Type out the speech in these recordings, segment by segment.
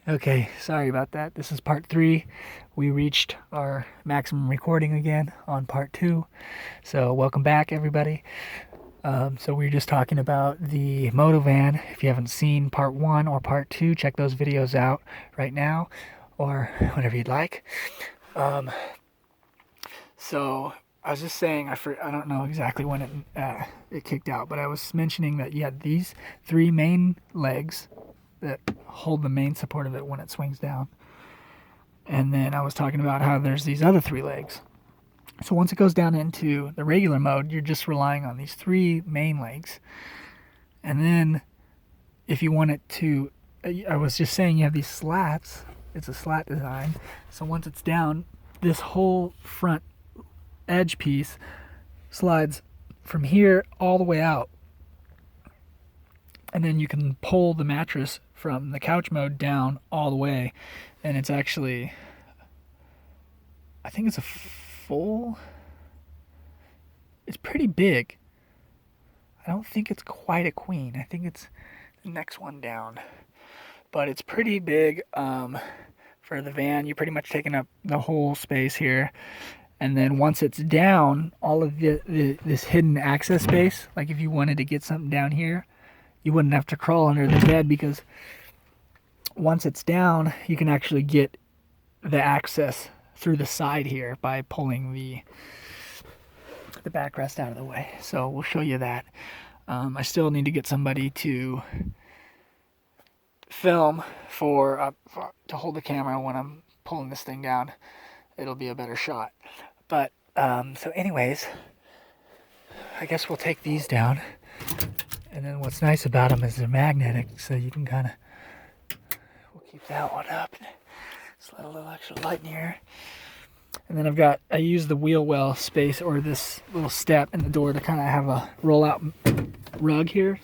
Okay, sorry about that. This is part 3. We reached our maximum recording again on part 2. So welcome back, everybody. So we were just talking about the Moto van. If you haven't seen part 1 or part 2, check those videos out right now or whenever you'd like. So I was just saying, I don't know exactly when it kicked out, but I was mentioning that you had these 3 main legs that hold the main support of it when it swings down. And then I was talking about how there's these other 3 legs. So once it goes down into the regular mode, you're just relying on these 3 main legs. And then if you want it to, I was just saying you have these slats. It's a slat design. So once it's down, this whole front edge piece slides from here all the way out. And then you can pull the mattress from the couch mode down all the way. And it's actually, I think it's it's pretty big. I don't think it's quite a queen. I think it's the next one down. But it's pretty big for the van. You're pretty much taking up the whole space here. And then once it's down, all of this hidden access space, like if you wanted to get something down here, you wouldn't have to crawl under the bed, because once it's down, you can actually get the access through the side here by pulling the backrest out of the way. So we'll show you that. I still need to get somebody to film to hold the camera when I'm pulling this thing down. It'll be a better shot. But so anyways, I guess we'll take these down. And then what's nice about them is they're magnetic, so you can kind of, we'll keep that one up. Just let a little extra light in here. And then I use the wheel well space, or this little step in the door, to kind of have a roll-out rug here.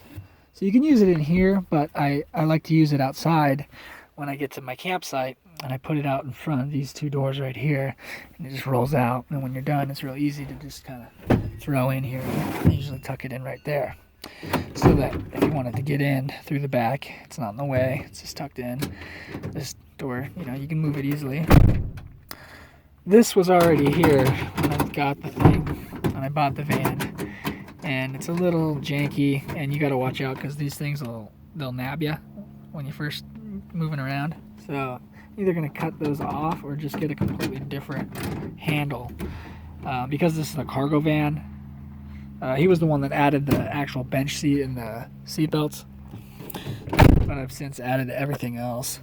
So you can use it in here, but I like to use it outside when I get to my campsite, and I put it out in front of these 2 doors right here, and it just rolls out. And when you're done, it's real easy to just kind of throw in here. I usually tuck it in right there, so that if you wanted to get in through the back, it's not in the way. It's just tucked in. This door, you can move it easily. This was already here when I got the thing, when I bought the van, and it's a little janky, and you got to watch out, because these things they'll nab you when you're first moving around. So either going to cut those off or just get a completely different handle. Because this is a cargo van, he was the one that added the actual bench seat and the seat belts, but I've since added everything else.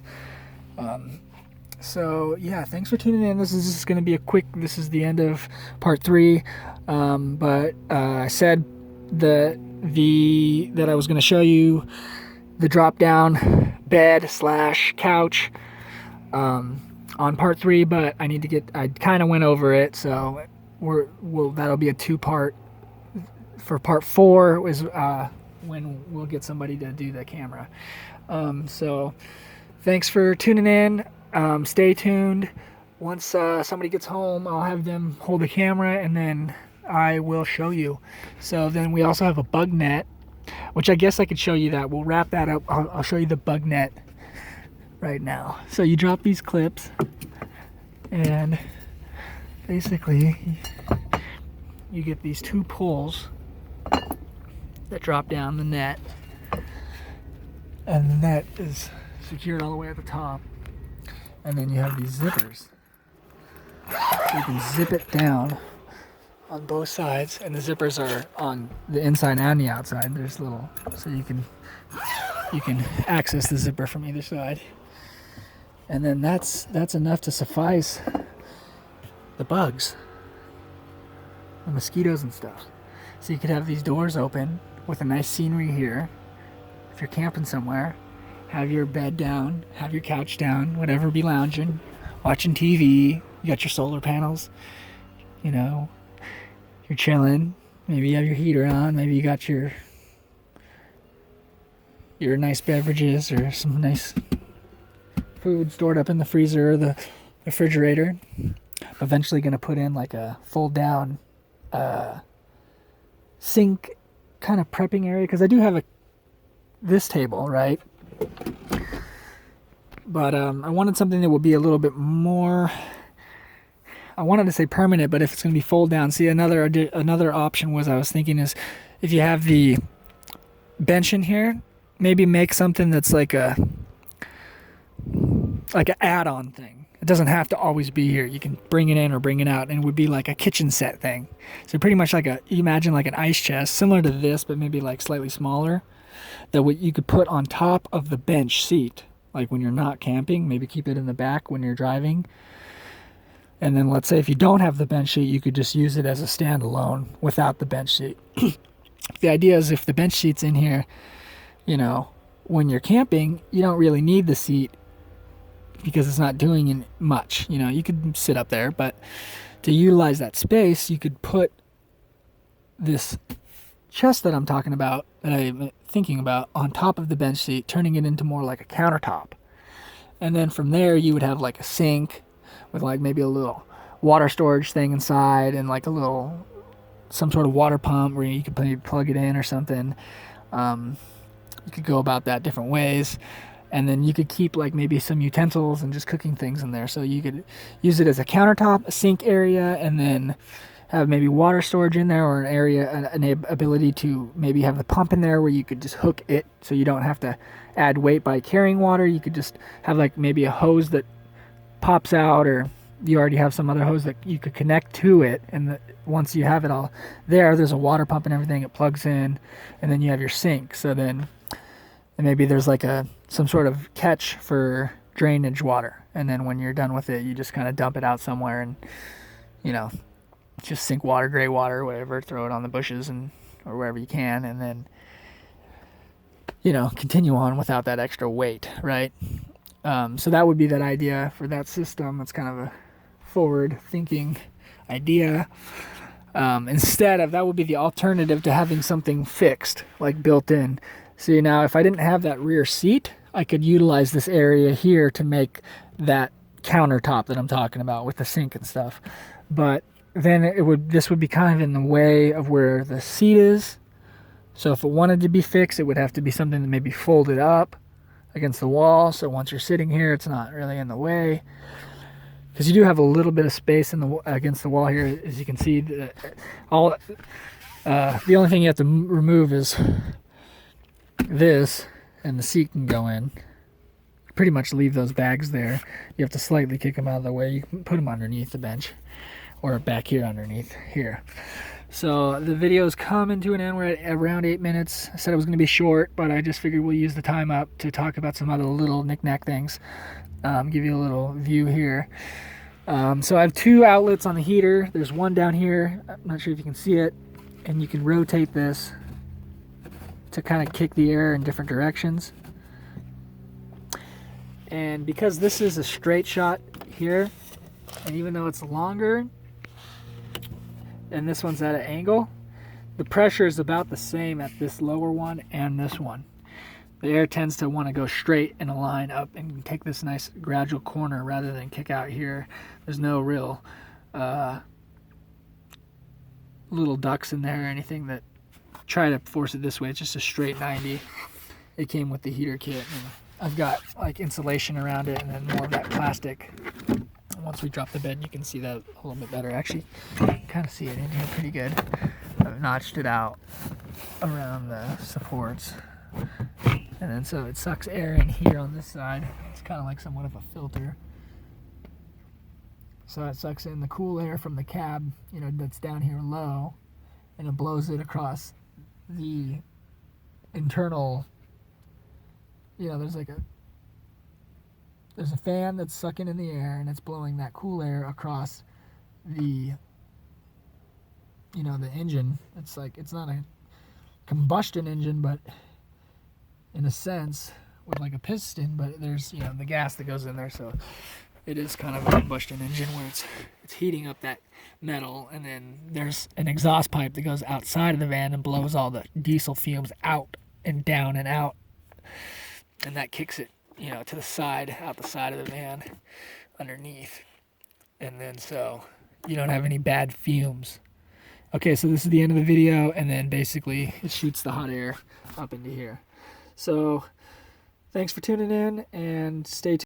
So yeah, thanks for tuning in. This is just going to be this is the end of part 3. But I said that I was going to show you the drop down bed / couch on part 3, but I kind of went over it, so that'll be a 2-part. For part 4 is when we'll get somebody to do the camera. So thanks for tuning in. Stay tuned. Once somebody gets home, I'll have them hold the camera, and then I will show you. So then we also have a bug net, which I guess I could show you that. We'll wrap that up. I'll show you the bug net right now. So you drop these clips, and basically you get these 2 pulls that drop down the net, and the net is secured all the way at the top. And then you have these zippers, so you can zip it down on both sides, and the zippers are on the inside and the outside. There's so you can access the zipper from either side, and then that's enough to suffice the bugs, the mosquitoes and stuff. So you could have these doors open with a nice scenery here if you're camping somewhere. Have your bed down, have your couch down, whatever, be lounging, watching TV. You got your solar panels, you're chilling. Maybe you have your heater on. Maybe you got your nice beverages or some nice food stored up in the freezer or the refrigerator. I'm eventually going to put in like a fold down sink kind of prepping area, because I do have this table, right? But I wanted something that would be a little bit more, I wanted to say permanent, but if it's going to be fold down. See, another option was, I was thinking, is if you have the bench in here, maybe make something that's like an add-on thing. It doesn't have to always be here. You can bring it in or bring it out, and it would be like a kitchen set thing. So pretty much like you imagine like an ice chest, similar to this, but maybe like slightly smaller, that what you could put on top of the bench seat. Like when you're not camping, maybe keep it in the back when you're driving. And then let's say if you don't have the bench seat, you could just use it as a standalone without the bench seat. The idea is if the bench seat's in here, you know, when you're camping, you don't really need the seat because it's not doing much. You know, you could sit up there, but to utilize that space, you could put this chest that I'm talking about, that I'm thinking about, on top of the bench seat, turning it into more like a countertop. And then from there, you would have like a sink with like maybe a little water storage thing inside, and like some sort of water pump where you could maybe plug it in or something. You could go about that different ways. And then you could keep like maybe some utensils and just cooking things in there. So you could use it as a countertop, a sink area, and then have maybe water storage in there, or an ability to maybe have the pump in there where you could just hook it so you don't have to add weight by carrying water. You could just have like maybe a hose that pops out, or you already have some other hose that you could connect to it, and once you have it all there's a water pump and everything, it plugs in, and then you have your sink. So then, and maybe there's like some sort of catch for drainage water, and then when you're done with it, you just kind of dump it out somewhere, and you know, just sink water, gray water, whatever, throw it on the bushes or wherever you can, and then, you know, continue on without that extra weight, right? So that would be that idea for that system. That's kind of a forward-thinking idea. Instead of, that would be the alternative to having something fixed, like built in. See, now if I didn't have that rear seat, I could utilize this area here to make that countertop that I'm talking about with the sink and stuff. But then this would be kind of in the way of where the seat is. So if it wanted to be fixed, it would have to be something that maybe folded up against the wall. So once you're sitting here, it's not really in the way, because you do have a little bit of space against the wall here, as you can see. The only thing you have to remove is this, and the seat can go in. Pretty much leave those bags there. You have to slightly kick them out of the way. You can put them underneath the bench, or back here underneath here. So the video's coming to an end. We're at around 8 minutes. I said it was going to be short, but I just figured we'll use the time up to talk about some other little knick-knack things. Give you a little view here. So I have 2 outlets on the heater. There's one down here. I'm not sure if you can see it. And you can rotate this to kind of kick the air in different directions. And because this is a straight shot here, and even though it's longer, and this one's at an angle, the pressure is about the same at this lower one and this one. The air tends to want to go straight in a line up and take this nice gradual corner rather than kick out here. There's no real little ducts in there or anything that try to force it this way. It's just a straight 90. It came with the heater kit, and I've got like insulation around it, and then more of that plastic. Once we drop the bed, you can see that a little bit better. Actually, kind of see it in here pretty good. I've notched it out around the supports, and then so it sucks air in here on this side. It's kind of like somewhat of a filter. So it sucks in the cool air from the cab, you know, that's down here low, and it blows it across the internal. You know, there's a fan that's sucking in the air, and it's blowing that cool air across the, you know, the engine. It's like, it's not a combustion engine, but in a sense, with like a piston, but there's, you know, the gas that goes in there, so it is kind of a combustion engine where it's heating up that metal, and then there's an exhaust pipe that goes outside of the van and blows all the diesel fumes out and down and out, and that kicks it, you know, to the side, out the side of the van underneath. And then so you don't have any bad fumes. Okay, so this is the end of the video, and then basically it shoots the hot air up into here. So thanks for tuning in, and stay tuned.